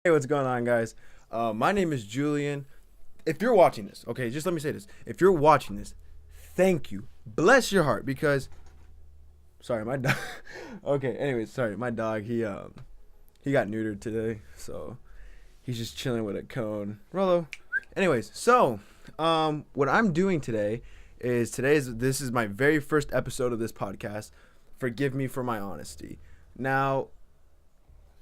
Hey, what's going on, guys? My name is Julian. If you're watching this, okay, just let me say this. If you're watching this, thank you. Bless your heart because, sorry, my dog. Okay, anyways, sorry, my dog. He got neutered today, so he's just chilling with a cone. Rollo. Anyways, so what I'm doing today is this is my very first episode of this podcast. Forgive me for my honesty. Now,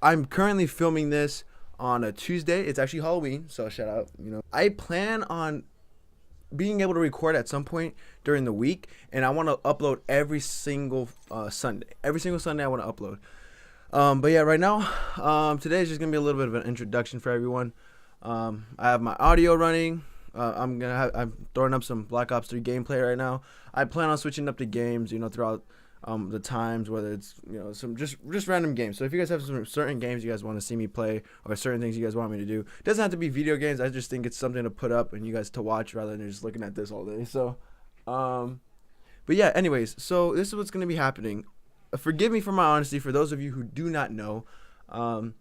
I'm currently filming this on a Tuesday. It's actually Halloween, so shout out. I plan on being able to record at some point during the week, and I want to upload every single Sunday. Every single Sunday, I want to upload. But yeah, right now, today is just gonna be a little bit of an introduction for everyone. I have my audio running. I'm throwing up some Black Ops 3 gameplay right now. I plan on switching up the games, throughout the times, whether it's some just random games. So if you guys have some certain games you guys want to see me play, or certain things you guys want me to do, it doesn't have to be video games. I just think it's something to put up and you guys to watch rather than just looking at this all day. So but yeah, anyways, so this is what's going to be happening. Forgive me for my honesty for those of you who do not know, and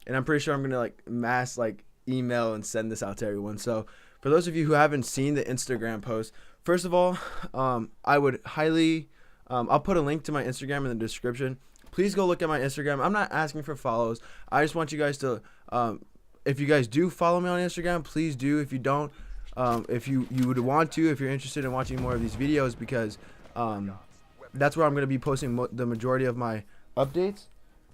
I'm pretty sure I'm going to mass email and send this out to everyone. So for those of you who haven't seen the Instagram post, first of all, I would highly I'll put a link to my Instagram in the description. Please go look at my Instagram. I'm not asking for follows. I just want you guys to, if you guys do follow me on Instagram, please do. If you don't, if you would want to, if you're interested in watching more of these videos, because that's where I'm going to be posting the majority of my updates.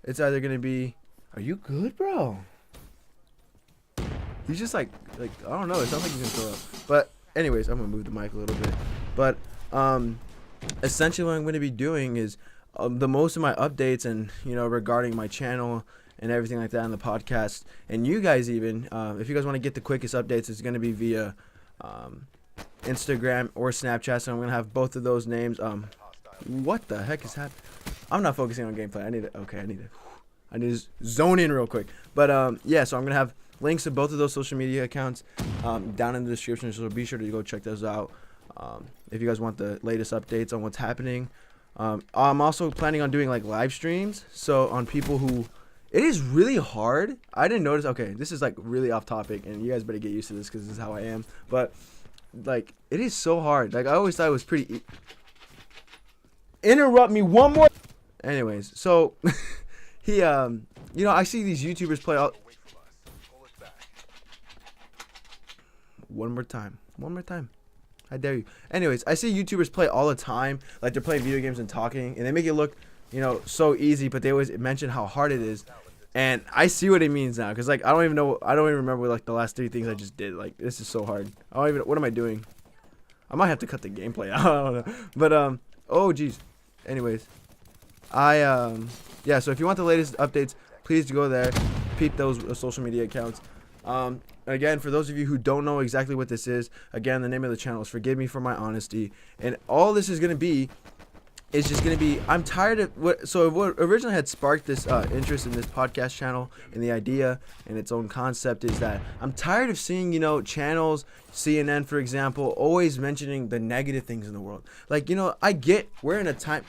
It's either going to be, are you good, bro? He's just I don't know. It sounds like he's going to throw up. But anyways, I'm going to move the mic a little bit. But, essentially what I'm going to be doing is the most of my updates and regarding my channel and everything like that on the podcast, and you guys even if you guys want to get the quickest updates, it's going to be via Instagram or Snapchat. So I'm going to have both of those names. What the heck is happening? I'm not focusing on gameplay. I need to zone in real quick. But yeah, so I'm going to have links to both of those social media accounts down in the description, so be sure to go check those out. If you guys want the latest updates on what's happening. I'm also planning on doing live streams, so on people who, it is really hard. I didn't notice. Okay, this is really off topic, and you guys better get used to this because this is how I am. But it is so hard. I always thought it was pretty interrupt me one more. Anyways, so he I see these YouTubers play all. One more time. I dare you. Anyways, I see YouTubers play all the time, they're playing video games and talking, and they make it look, so easy, but they always mention how hard it is. And I see what it means now, because I don't even remember the last 3 things I just did. This is so hard. What am I doing? I might have to cut the gameplay out. I don't know. But oh geez. Anyways, yeah, so if you want the latest updates, please go there, peep those social media accounts. Again, for those of you who don't know exactly what this is, again, the name of the channel is Forgive Me for My Honesty. And all this is going to be is just going to be, I'm tired of what originally had sparked this interest in this podcast channel and the idea and its own concept is that I'm tired of seeing, channels, CNN, for example, always mentioning the negative things in the world. I get we're in a time.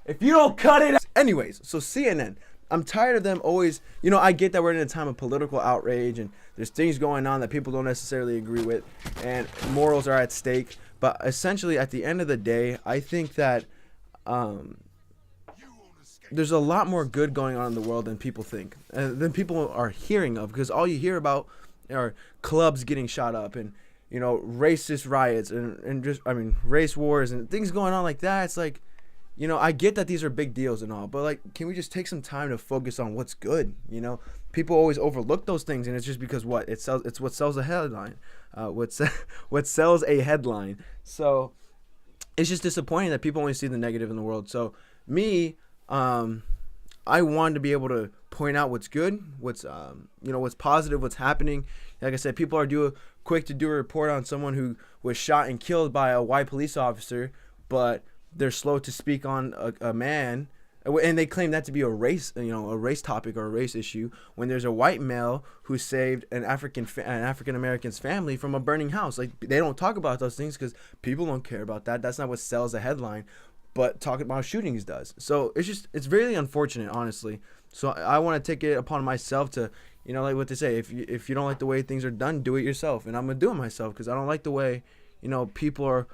If you don't cut it. Anyways, so CNN. I'm tired of them always, I get that we're in a time of political outrage and there's things going on that people don't necessarily agree with and morals are at stake. But essentially, at the end of the day, I think that there's a lot more good going on in the world than people think, than people are hearing of, because all you hear about are clubs getting shot up and, racist riots and race wars and things going on like that. It's I get that these are big deals and all, but can we just take some time to focus on what's good? People always overlook those things, and it's just because it's what sells a headline, what sells a headline. So it's just disappointing that people only see the negative in the world. So me, I wanted to be able to point out what's good, what's positive, what's happening. Like I said, people are quick to do a report on someone who was shot and killed by a white police officer, but they're slow to speak on a man, and they claim that to be a race topic or a race issue, when there's a white male who saved an African American's family from a burning house. They don't talk about those things because people don't care about that. That's not what sells a headline, but talking about shootings does. So it's really unfortunate, honestly, So I want to take it upon myself to, you know, like what they say, if you don't like the way things are done, do it yourself. And I'm gonna do it myself because I don't like the way, you know, people are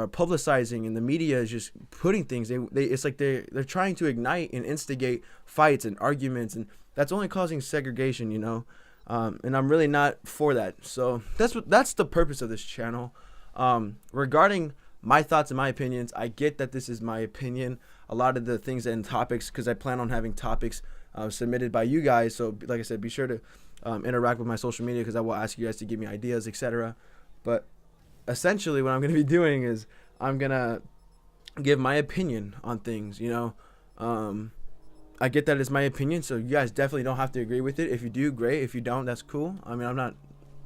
publicizing, and the media is just putting things. They it's like they're trying to ignite and instigate fights and arguments, and that's only causing segregation, you know. And I'm really not for that. So that's the purpose of this channel. Regarding my thoughts and my opinions, I get that this is my opinion. A lot of the things and topics, because I plan on having topics submitted by you guys. So like I said, be sure to interact with my social media, because I will ask you guys to give me ideas, etc. But essentially what I'm going to be doing is I'm going to give my opinion on things, you know. I get that it's my opinion, so you guys definitely don't have to agree with it. If you do, great. If you don't, that's cool. I mean, I'm not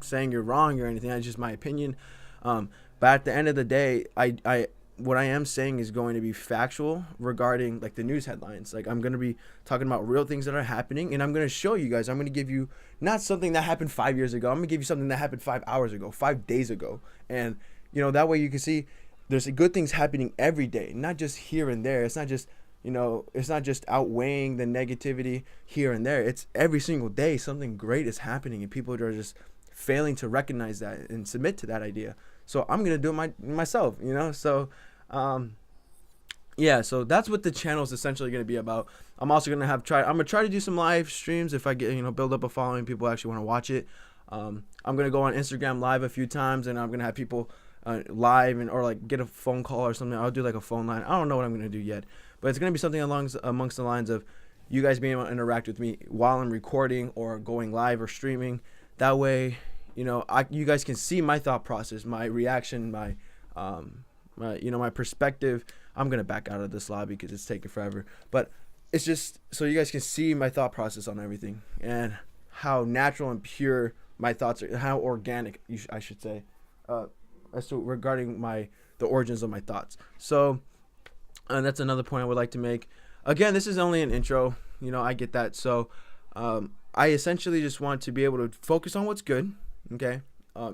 saying you're wrong or anything. It's just my opinion. But at the end of the day, what I am saying is going to be factual regarding like the news headlines. Like, I'm going to be talking about real things that are happening, and I'm going to show you guys. I'm going to give you not something that happened 5 years ago. I'm going to give you something that happened 5 hours ago, 5 days ago. And, you know, that way you can see there's good things happening every day, not just here and there. It's not just, you know, it's not just outweighing the negativity here and there. It's every single day something great is happening, and people are just failing to recognize that and submit to that idea. So I'm going to do it myself, you know? So, yeah, so that's what the channel is essentially going to be about. I'm also going to I'm going to try to do some live streams if I get, you know, build up a following, people actually want to watch it. I'm going to go on Instagram live a few times, and I'm going to have people live or like get a phone call or something. I'll do like a phone line. I don't know what I'm going to do yet, but it's going to be something amongst the lines of you guys being able to interact with me while I'm recording or going live or streaming. That way, you know, you guys can see my thought process, my reaction, my you know, my perspective. I'm going to back out of this lobby because it's taking forever, but it's just so you guys can see my thought process on everything and how natural and pure my thoughts are, how organic I should say, as to regarding the origins of my thoughts. So, and that's another point I would like to make. Again, this is only an intro, you know, I get that. So I essentially just want to be able to focus on what's good, okay?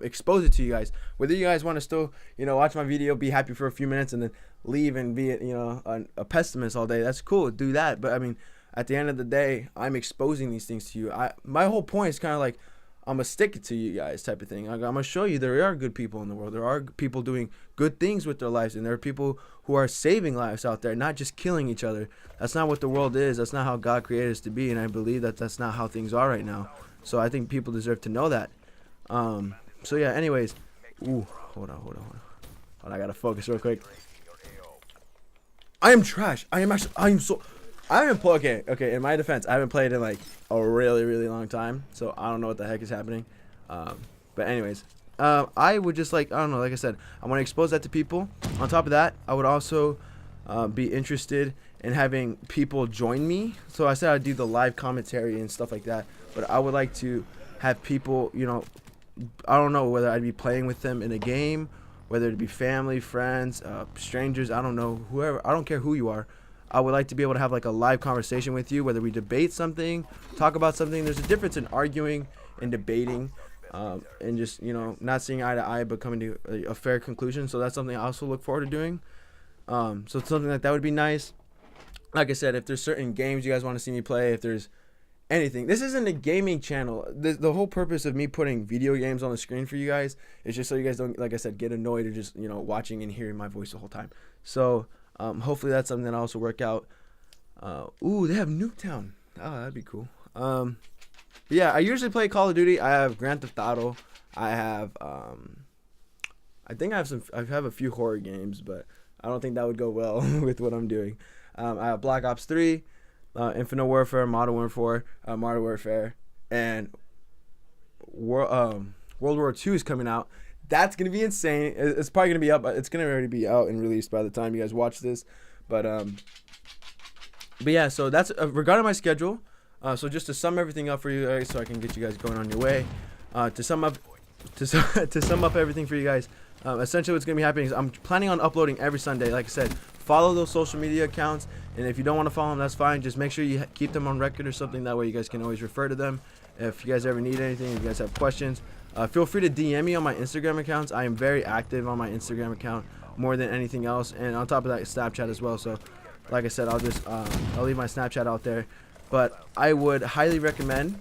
Expose it to you guys. Whether you guys want to still, you know, watch my video, be happy for a few minutes, and then leave and be, you know, a pessimist all day, that's cool, do that. But I mean, at the end of the day, I'm exposing these things to you. My whole point is kind of like, I'm going to stick it to you guys type of thing. I'm going to show you there are good people in the world. There are people doing good things with their lives, and there are people who are saving lives out there, not just killing each other. That's not what the world is. That's not how God created us to be, and I believe that that's not how things are right now. So I think people deserve to know that. So yeah, anyways. Ooh, hold on. I got to focus real quick. I am trash. I haven't played, okay, in my defense, I haven't played in like a really, really long time, so I don't know what the heck is happening. But anyways, I would just like, I don't know, like I said, I want to expose that to people. On top of that, I would also be interested in having people join me. So I said I'd do the live commentary and stuff like that, but I would like to have people, you know, I don't know whether I'd be playing with them in a game, whether it be family, friends, strangers, I don't know, whoever, I don't care who you are. I would like to be able to have like a live conversation with you, whether we debate something, talk about something. There's a difference in arguing and debating, and just, you know, not seeing eye to eye, but coming to a fair conclusion. So that's something I also look forward to doing. So something like that would be nice. Like I said, if there's certain games you guys want to see me play, if there's anything, this isn't a gaming channel. The whole purpose of me putting video games on the screen for you guys is just so you guys don't, like I said, get annoyed or just, you know, watching and hearing my voice the whole time. So hopefully that's something that I also work out. Ooh, they have Nuketown. Oh, that'd be cool. But yeah, I usually play Call of Duty. I have Grand Theft Auto. I have I think I have a few horror games, but I don't think that would go well with what I'm doing. I have Black Ops 3, Infinite Warfare, Modern Warfare, and World War II is coming out. That's going to be insane. It's probably going to be up. It's going to already be out and released by the time you guys watch this. But yeah, so that's regarding my schedule. So just to sum everything up for you guys, so I can get you guys going on your way. To sum up everything for you guys, essentially what's going to be happening is I'm planning on uploading every Sunday. Like I said, follow those social media accounts, and if you don't want to follow them, that's fine. Just make sure you keep them on record or something. That way you guys can always refer to them. If you guys ever need anything, if you guys have questions, feel free to DM me on my Instagram accounts. I am very active on my Instagram account more than anything else, and on top of that, Snapchat as well. So like I said, I'll leave my Snapchat out there. But I would highly recommend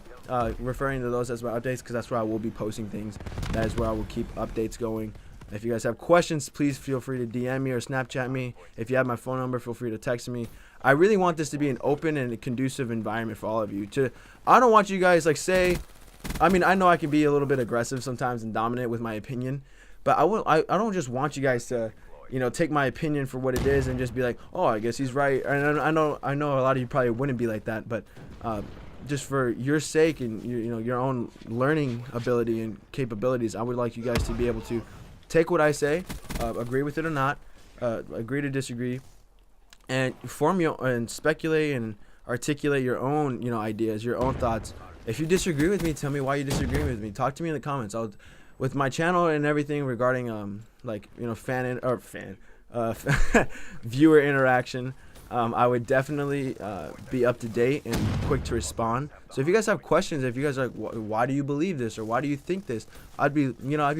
referring to those as my updates, because that's where I will be posting things. That is where I will keep updates going. If you guys have questions, please feel free to DM me or Snapchat me. If you have my phone number, feel free to text me. I really want this to be an open and a conducive environment for all of you. I don't want you guys I mean, I know I can be a little bit aggressive sometimes and dominant with my opinion, but I don't just want you guys to, take my opinion for what it is and just be like, oh, I guess he's right. And I know a lot of you probably wouldn't be like that, but just for your sake and your own learning ability and capabilities, I would like you guys to be able to take what I say, agree with it or not, agree to disagree, and and speculate and articulate your own ideas, your own thoughts. If you disagree with me, tell me why you disagree with me. Talk to me in the comments. With my channel and everything regarding viewer interaction, I would definitely be up to date and quick to respond. So if you guys have questions, if you guys are like, why do you believe this or why do you think this, I'd be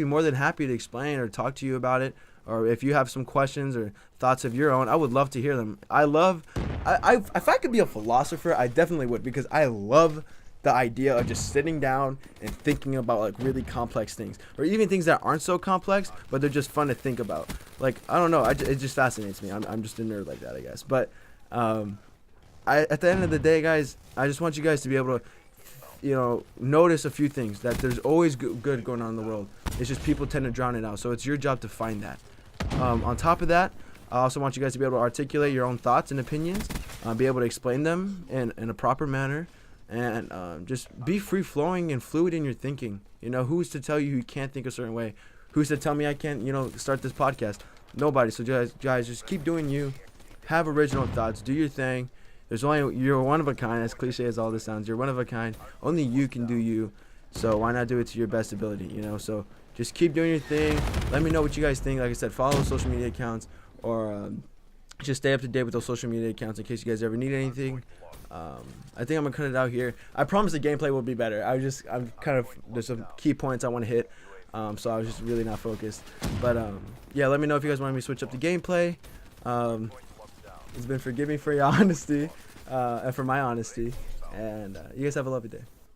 more than happy to explain or talk to you about it. Or if you have some questions or thoughts of your own, I would love to hear them. If I could be a philosopher, I definitely would, because I love the idea of just sitting down and thinking about really complex things, or even things that aren't so complex, but they're just fun to think about. I don't know, it just fascinates me. I'm just a nerd like that, I guess. But at the end of the day, guys, I just want you guys to be able to notice a few things, that there's always good going on in the world. It's just people tend to drown it out, so it's your job to find that. On top of that, I also want you guys to be able to articulate your own thoughts and opinions, be able to explain them in a proper manner, and just be free-flowing and fluid in your thinking. Who's to tell you can't think a certain way? Who's to tell me I can't start this podcast? Nobody. So guys, just keep doing you. Have original thoughts. Do your thing. You're one of a kind, as cliche as all this sounds. You're one of a kind. Only you can do you. So why not do it to your best ability? So just keep doing your thing. Let me know what you guys think. Like I said, follow those social media accounts, or just stay up to date with those social media accounts in case you guys ever need anything. I think I'm gonna cut it out here. I promise the gameplay will be better. There's some key points I want to hit, so I was just really not focused. But yeah, let me know if you guys want me to switch up the gameplay. It's been forgive me for your honesty, and for my honesty, and you guys have a lovely day.